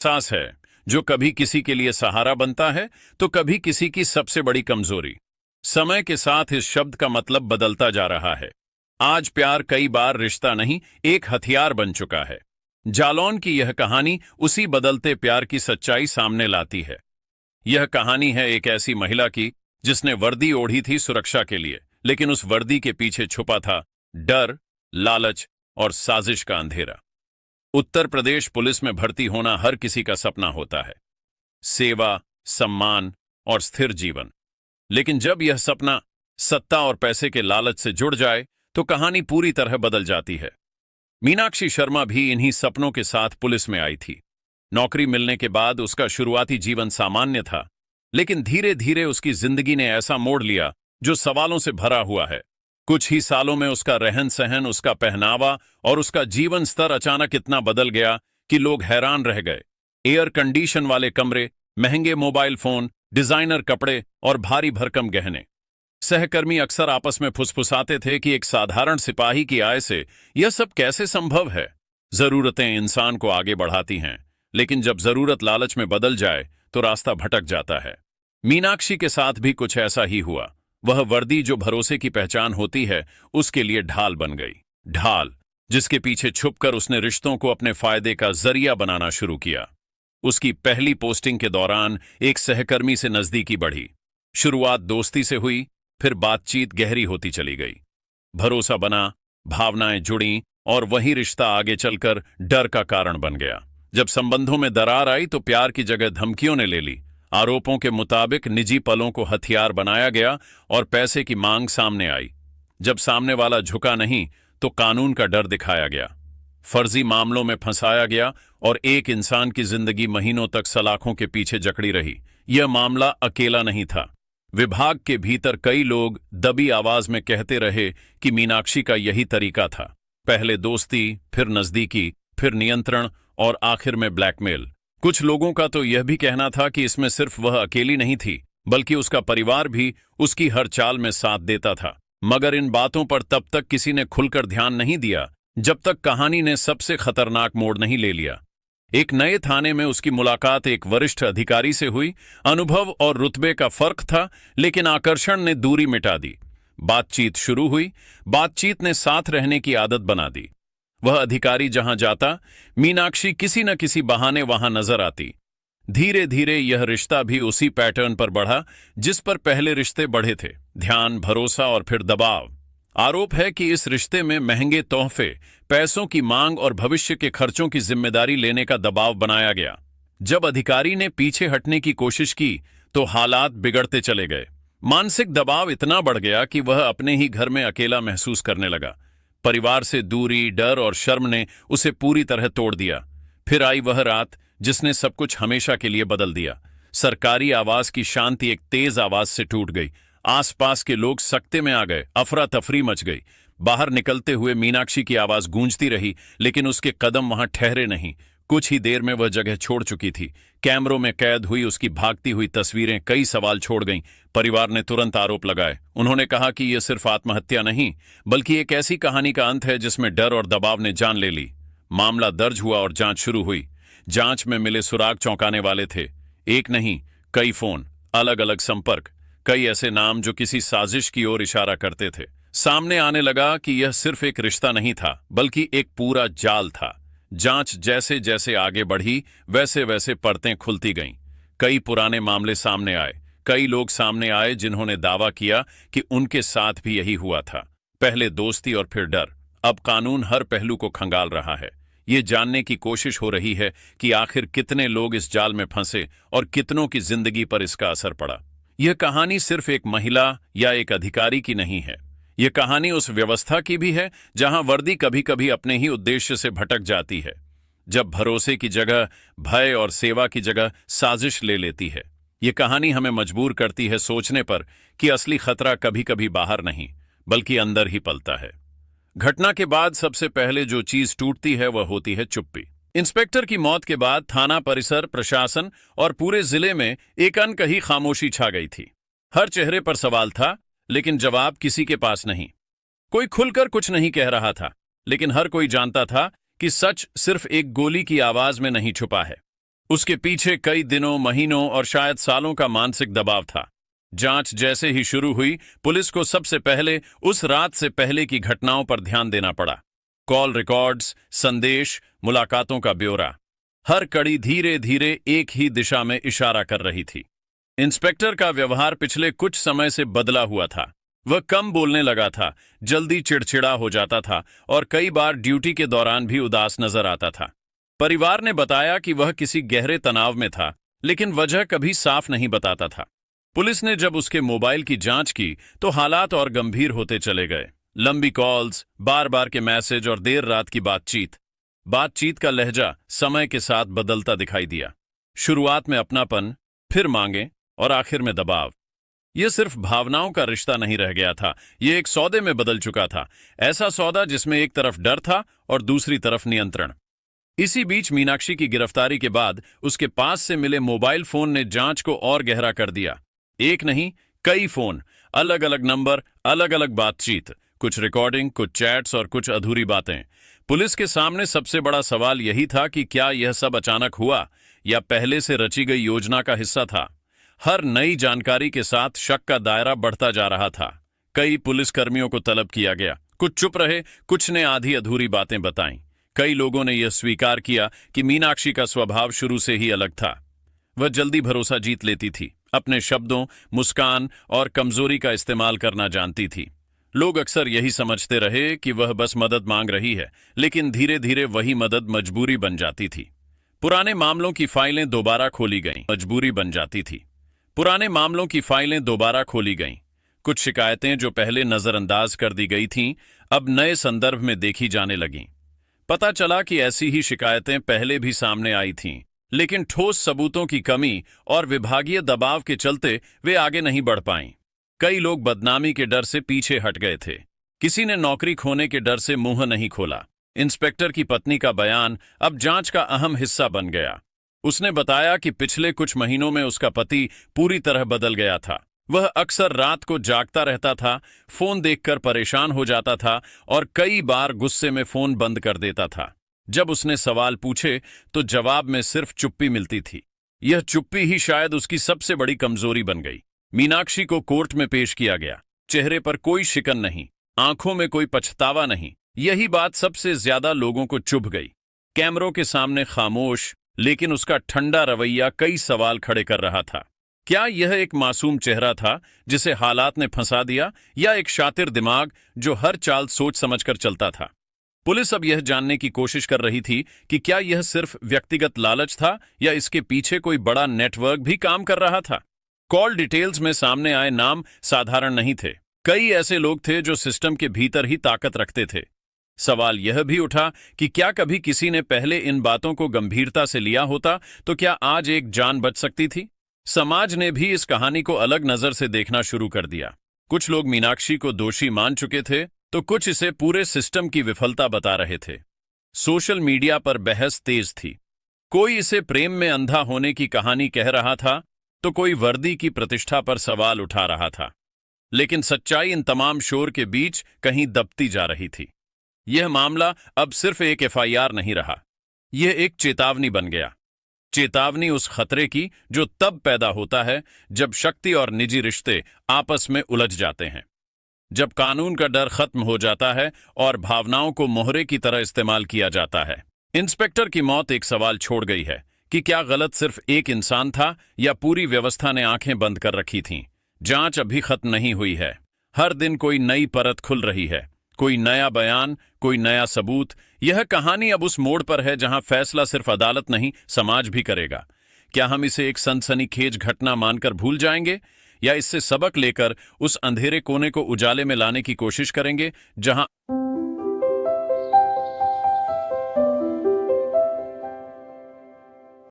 एहसास है जो कभी किसी के लिए सहारा बनता है तो कभी किसी की सबसे बड़ी कमजोरी। समय के साथ इस शब्द का मतलब बदलता जा रहा है। आज प्यार कई बार रिश्ता नहीं, एक हथियार बन चुका है। जालौन की यह कहानी उसी बदलते प्यार की सच्चाई सामने लाती है। यह कहानी है एक ऐसी महिला की जिसने वर्दी ओढ़ी थी सुरक्षा के लिए, लेकिन उस वर्दी के पीछे छुपा था डर, लालच और साजिश का अंधेरा। उत्तर प्रदेश पुलिस में भर्ती होना हर किसी का सपना होता है, सेवा, सम्मान और स्थिर जीवन। लेकिन जब यह सपना सत्ता और पैसे के लालच से जुड़ जाए तो कहानी पूरी तरह बदल जाती है। मीनाक्षी शर्मा भी इन्हीं सपनों के साथ पुलिस में आई थी। नौकरी मिलने के बाद उसका शुरुआती जीवन सामान्य था, लेकिन धीरे धीरे उसकी जिंदगी ने ऐसा मोड़ लिया जो सवालों से भरा हुआ है। कुछ ही सालों में उसका रहन सहन, उसका पहनावा और उसका जीवन स्तर अचानक इतना बदल गया कि लोग हैरान रह गए। एयर कंडीशन वाले कमरे, महंगे मोबाइल फोन, डिजाइनर कपड़े और भारी भरकम गहने। सहकर्मी अक्सर आपस में फुसफुसाते थे कि एक साधारण सिपाही की आय से यह सब कैसे संभव है। जरूरतें इंसान को आगे बढ़ाती हैं, लेकिन जब जरूरत लालच में बदल जाए तो रास्ता भटक जाता है। मीनाक्षी के साथ भी कुछ ऐसा ही हुआ। वह वर्दी जो भरोसे की पहचान होती है, उसके लिए ढाल बन गई। ढाल जिसके पीछे छुपकर उसने रिश्तों को अपने फायदे का जरिया बनाना शुरू किया। उसकी पहली पोस्टिंग के दौरान एक सहकर्मी से नजदीकी बढ़ी। शुरुआत दोस्ती से हुई, फिर बातचीत गहरी होती चली गई। भरोसा बना, भावनाएं जुड़ी और वही रिश्ता आगे चलकर डर का कारण बन गया। जब संबंधों में दरार आई तो प्यार की जगह धमकियों ने ले ली। आरोपों के मुताबिक निजी पलों को हथियार बनाया गया और पैसे की मांग सामने आई। जब सामने वाला झुका नहीं तो कानून का डर दिखाया गया। फर्जी मामलों में फंसाया गया और एक इंसान की जिंदगी महीनों तक सलाखों के पीछे जकड़ी रही। यह मामला अकेला नहीं था। विभाग के भीतर कई लोग दबी आवाज में कहते रहे कि मीनाक्षी का यही तरीका था। पहले दोस्ती, फिर नजदीकी, फिर नियंत्रण और आखिर में ब्लैकमेल। कुछ लोगों का तो यह भी कहना था कि इसमें सिर्फ वह अकेली नहीं थी, बल्कि उसका परिवार भी उसकी हर चाल में साथ देता था। मगर इन बातों पर तब तक किसी ने खुलकर ध्यान नहीं दिया जब तक कहानी ने सबसे खतरनाक मोड़ नहीं ले लिया। एक नए थाने में उसकी मुलाकात एक वरिष्ठ अधिकारी से हुई। अनुभव और रुतबे का फर्क था, लेकिन आकर्षण ने दूरी मिटा दी। बातचीत शुरू हुई। बातचीत ने साथ रहने की आदत बना दी। वह अधिकारी जहां जाता, मीनाक्षी किसी न किसी बहाने वहां नजर आती। धीरे धीरे यह रिश्ता भी उसी पैटर्न पर बढ़ा जिस पर पहले रिश्ते बढ़े थे। ध्यान, भरोसा और फिर दबाव। आरोप है कि इस रिश्ते में महंगे तोहफे, पैसों की मांग और भविष्य के खर्चों की जिम्मेदारी लेने का दबाव बनाया गया। जब अधिकारी ने पीछे हटने की कोशिश की तो हालात बिगड़ते चले गए। मानसिक दबाव इतना बढ़ गया कि वह अपने ही घर में अकेला महसूस करने लगा। परिवार से दूरी, डर और शर्म ने उसे पूरी तरह तोड़ दिया। फिर आई वह रात जिसने सब कुछ हमेशा के लिए बदल दिया। सरकारी आवास की शांति एक तेज आवाज से टूट गई। आसपास के लोग सकते में आ गए। अफरा तफरी मच गई। बाहर निकलते हुए मीनाक्षी की आवाज गूंजती रही, लेकिन उसके कदम वहां ठहरे नहीं। कुछ ही देर में वह जगह छोड़ चुकी थी। कैमरों में कैद हुई उसकी भागती हुई तस्वीरें कई सवाल छोड़ गईं। परिवार ने तुरंत आरोप लगाए। उन्होंने कहा कि यह सिर्फ आत्महत्या नहीं, बल्कि एक ऐसी कहानी का अंत है जिसमें डर और दबाव ने जान ले ली। मामला दर्ज हुआ और जांच शुरू हुई। जांच में मिले सुराग चौंकाने वाले थे। एक नहीं, कई फोन, अलग अलग संपर्क, कई ऐसे नाम जो किसी साजिश की ओर इशारा करते थे। सामने आने लगा कि यह सिर्फ एक रिश्ता नहीं था, बल्कि एक पूरा जाल था। जांच जैसे जैसे आगे बढ़ी, वैसे वैसे परतें खुलती गईं। कई पुराने मामले सामने आए। कई लोग सामने आए जिन्होंने दावा किया कि उनके साथ भी यही हुआ था। पहले दोस्ती और फिर डर। अब कानून हर पहलू को खंगाल रहा है। ये जानने की कोशिश हो रही है कि आखिर कितने लोग इस जाल में फंसे और कितनों की जिंदगी पर इसका असर पड़ा। यह कहानी सिर्फ एक महिला या एक अधिकारी की नहीं है। यह कहानी उस व्यवस्था की भी है जहां वर्दी कभी कभी अपने ही उद्देश्य से भटक जाती है। जब भरोसे की जगह भय और सेवा की जगह साजिश ले लेती है। यह कहानी हमें मजबूर करती है सोचने पर कि असली खतरा कभी कभी बाहर नहीं, बल्कि अंदर ही पलता है। घटना के बाद सबसे पहले जो चीज टूटती है वह होती है चुप्पी। इंस्पेक्टर की मौत के बाद थाना परिसर, प्रशासन और पूरे जिले में एक अनकही खामोशी छा गई थी। हर चेहरे पर सवाल था, लेकिन जवाब किसी के पास नहीं। कोई खुलकर कुछ नहीं कह रहा था, लेकिन हर कोई जानता था कि सच सिर्फ एक गोली की आवाज में नहीं छुपा है। उसके पीछे कई दिनों, महीनों और शायद सालों का मानसिक दबाव था। जांच जैसे ही शुरू हुई, पुलिस को सबसे पहले उस रात से पहले की घटनाओं पर ध्यान देना पड़ा। कॉल रिकॉर्ड्स, संदेश, मुलाकातों का ब्यौरा, हर कड़ी धीरे धीरे एक ही दिशा में इशारा कर रही थी। इंस्पेक्टर का व्यवहार पिछले कुछ समय से बदला हुआ था। वह कम बोलने लगा था, जल्दी चिड़चिड़ा हो जाता था और कई बार ड्यूटी के दौरान भी उदास नजर आता था। परिवार ने बताया कि वह किसी गहरे तनाव में था, लेकिन वजह कभी साफ नहीं बताता था। पुलिस ने जब उसके मोबाइल की जांच की तो हालात और गंभीर होते चले गए। लंबी कॉल्स, बार बार के मैसेज और देर रात की बातचीत का लहजा समय के साथ बदलता दिखाई दिया। शुरुआत में अपनापन, फिर मांगे और आखिर में दबाव। यह सिर्फ भावनाओं का रिश्ता नहीं रह गया था, यह एक सौदे में बदल चुका था। ऐसा सौदा जिसमें एक तरफ डर था और दूसरी तरफ नियंत्रण। इसी बीच मीनाक्षी की गिरफ्तारी के बाद उसके पास से मिले मोबाइल फोन ने जांच को और गहरा कर दिया। एक नहीं, कई फोन, अलग अलग नंबर, अलग अलग बातचीत, कुछ रिकॉर्डिंग, कुछ चैट्स और कुछ अधूरी बातें। पुलिस के सामने सबसे बड़ा सवाल यही था कि क्या यह सब अचानक हुआ या पहले से रची गई योजना का हिस्सा था। हर नई जानकारी के साथ शक का दायरा बढ़ता जा रहा था। कई पुलिसकर्मियों को तलब किया गया, कुछ चुप रहे, कुछ ने आधी अधूरी बातें बताईं। कई लोगों ने यह स्वीकार किया कि मीनाक्षी का स्वभाव शुरू से ही अलग था। वह जल्दी भरोसा जीत लेती थी, अपने शब्दों, मुस्कान और कमजोरी का इस्तेमाल करना जानती थी। लोग अक्सर यही समझते रहे कि वह बस मदद मांग रही है, लेकिन धीरे धीरे वही मदद मजबूरी बन जाती थी। पुराने मामलों की फाइलें दोबारा खोली गईं, मजबूरी बन जाती थी। पुराने मामलों की फाइलें दोबारा खोली गईं। कुछ शिकायतें जो पहले नजरअंदाज कर दी गई थीं, अब नए संदर्भ में देखी जाने लगीं। पता चला कि ऐसी ही शिकायतें पहले भी सामने आई थीं, लेकिन ठोस सबूतों की कमी और विभागीय दबाव के चलते वे आगे नहीं बढ़ पाईं। कई लोग बदनामी के डर से पीछे हट गए थे। किसी ने नौकरी खोने के डर से मुंह नहीं खोला। इंस्पेक्टर की पत्नी का बयान अब जांच का अहम हिस्सा बन गया। उसने बताया कि पिछले कुछ महीनों में उसका पति पूरी तरह बदल गया था। वह अक्सर रात को जागता रहता था, फोन देखकर परेशान हो जाता था और कई बार गुस्से में फोन बंद कर देता था। जब उसने सवाल पूछे तो जवाब में सिर्फ चुप्पी मिलती थी। यह चुप्पी ही शायद उसकी सबसे बड़ी कमजोरी बन गई। मीनाक्षी को कोर्ट में पेश किया गया। चेहरे पर कोई शिकन नहीं, आंखों में कोई पछतावा नहीं। यही बात सबसे ज्यादा लोगों को चुभ गई। कैमरों के सामने खामोश, लेकिन उसका ठंडा रवैया कई सवाल खड़े कर रहा था। क्या यह एक मासूम चेहरा था जिसे हालात ने फंसा दिया, या एक शातिर दिमाग जो हर चाल सोच समझकर चलता था? पुलिस अब यह जानने की कोशिश कर रही थी कि क्या यह सिर्फ व्यक्तिगत लालच था या इसके पीछे कोई बड़ा नेटवर्क भी काम कर रहा था। कॉल डिटेल्स में सामने आए नाम साधारण नहीं थे। कई ऐसे लोग थे जो सिस्टम के भीतर ही ताकत रखते थे। सवाल यह भी उठा कि क्या कभी किसी ने पहले इन बातों को गंभीरता से लिया होता तो क्या आज एक जान बच सकती थी। समाज ने भी इस कहानी को अलग नजर से देखना शुरू कर दिया। कुछ लोग मीनाक्षी को दोषी मान चुके थे तो कुछ इसे पूरे सिस्टम की विफलता बता रहे थे। सोशल मीडिया पर बहस तेज थी। कोई इसे प्रेम में अंधा होने की कहानी कह रहा था तो कोई वर्दी की प्रतिष्ठा पर सवाल उठा रहा था। लेकिन सच्चाई इन तमाम शोर के बीच कहीं दबती जा रही थी। यह मामला अब सिर्फ एक एफआईआर नहीं रहा, यह एक चेतावनी बन गया। चेतावनी उस खतरे की जो तब पैदा होता है जब शक्ति और निजी रिश्ते आपस में उलझ जाते हैं, जब कानून का डर खत्म हो जाता है और भावनाओं को मोहरे की तरह इस्तेमाल किया जाता है। इंस्पेक्टर की मौत एक सवाल छोड़ गई है कि क्या गलत सिर्फ एक इंसान था या पूरी व्यवस्था ने आंखें बंद कर रखी थीं। जांच अभी खत्म नहीं हुई है। हर दिन कोई नई परत खुल रही है, कोई नया बयान, कोई नया सबूत। यह कहानी अब उस मोड़ पर है जहां फैसला सिर्फ अदालत नहीं, समाज भी करेगा। क्या हम इसे एक सनसनीखेज घटना मानकर भूल जाएंगे या इससे सबक लेकर उस अंधेरे कोने को उजाले में लाने की कोशिश करेंगे जहां